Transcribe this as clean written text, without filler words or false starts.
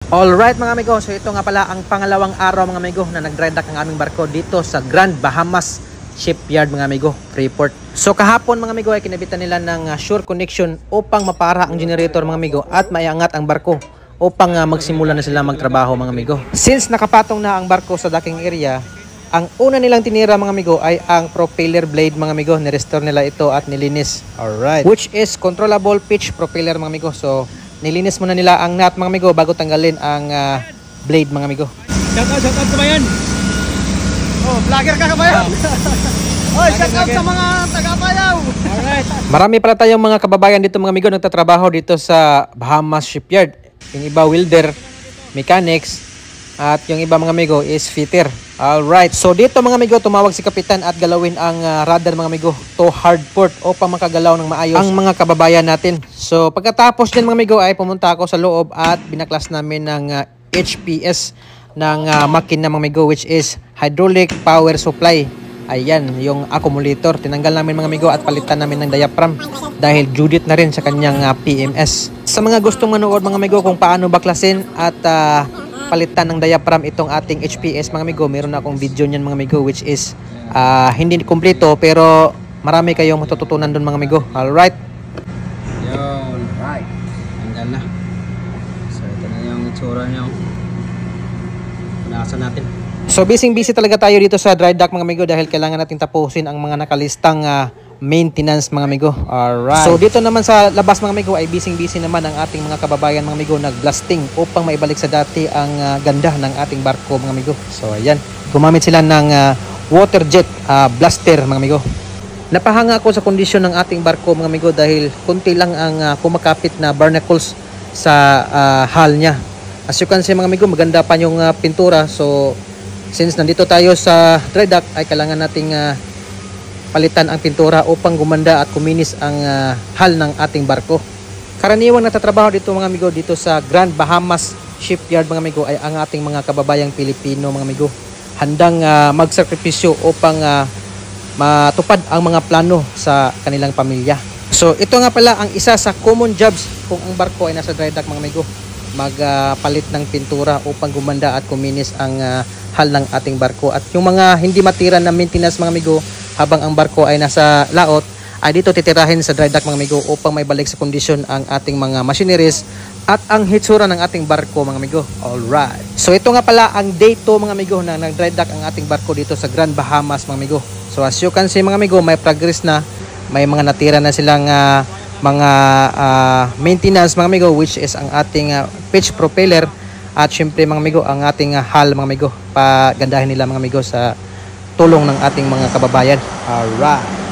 Alright mga amigo, so ito nga pala ang pangalawang araw mga amigo na nag-dry dock ang aming barko dito sa Grand Bahamas Shipyard mga amigo, Freeport. So kahapon mga amigo ay kinabitan nila ng shore connection upang mapara ang generator mga amigo at maiangat ang barko upang magsimula na sila magtrabaho mga amigo. Since nakapatong na ang barko sa docking area, ang una nilang tinira mga amigo ay ang propeller blade mga amigo. Nirestore nila ito at nilinis. Alright. Which is controllable pitch propeller mga amigo. So nilinis muna nila ang nut mga amigo bago tanggalin ang blade mga amigo. Shout out kabayan. Oh, vlogger ka kabayan. Oy, shout out sa mga taga-Payaw. Alright. Marami pala tayong mga kababayan dito mga amigo nagtatrabaho dito sa Bahamas Shipyard. Yung iba welder, mechanics, at yung iba mga amigo is fitter. Alright, so dito mga amigo tumawag si kapitan at galawin ang radar mga amigo to hard port upang makagalaw ng maayos ang mga kababayan natin. So pagkatapos din mga amigo ay pumunta ako sa loob at binaklas namin ng HPS ng makina mga amigo, which is hydraulic power supply. Ayan, yung accumulator. Tinanggal namin mga amigo at palitan namin ng diaphragm dahil due date na rin sa kanyang PMS. Sa mga gustong manood mga amigo kung paano baklasin at palitan ng diaphragm itong ating HPS mga amigo, meron na akong video niyan mga amigo, which is hindi kompleto pero marami kayong matututunan doon mga amigo. Alright. Yun, right. Tanggal na. So ito na yung itsura niya. Punasan natin. So busy talaga tayo dito sa dry dock mga amigo dahil kailangan natin tapusin ang mga nakalistang maintenance mga amigo. Alright. So dito naman sa labas mga amigo ay busy naman ang ating mga kababayan mga amigo nag-blasting upang maibalik sa dati ang ganda ng ating barko mga amigo. So ayan, gumamit sila ng water jet blaster mga amigo. Napahanga ako sa kondisyon ng ating barko mga amigo dahil kunti lang ang kumakapit na barnacles sa hull niya. As you can see mga amigo, maganda pa yung pintura. So since nandito tayo sa dry dock ay kailangan nating palitan ang pintura upang gumanda at kuminis ang hull ng ating barko. Karaniwang natatrabaho dito mga amigo dito sa Grand Bahamas Shipyard mga amigo ay ang ating mga kababayang Pilipino mga amigo. Handang magsakripisyo upang matupad ang mga plano sa kanilang pamilya. So ito nga pala ang isa sa common jobs kung ang barko ay nasa dry dock mga amigo. Magpalit ng pintura upang gumanda at kuminis ang hull ng ating barko. At yung mga hindi matira na maintenance mga amigo habang ang barko ay nasa laot ay dito titirahin sa dry dock mga amigo upang may balik sa kondisyon ang ating mga machineries at ang hitsura ng ating barko mga amigo. Alright. So ito nga pala ang day 2 mga amigo na nag-dry dock ang ating barko dito sa Grand Bahamas mga amigo. So as you can see mga amigo, may progress na. May mga natira na silang mga maintenance mga amigo, which is ang ating pitch propeller at syempre mga amigo ang ating hull mga amigo. Pagandahin nila mga amigo sa tulong ng ating mga kababayan. Alright.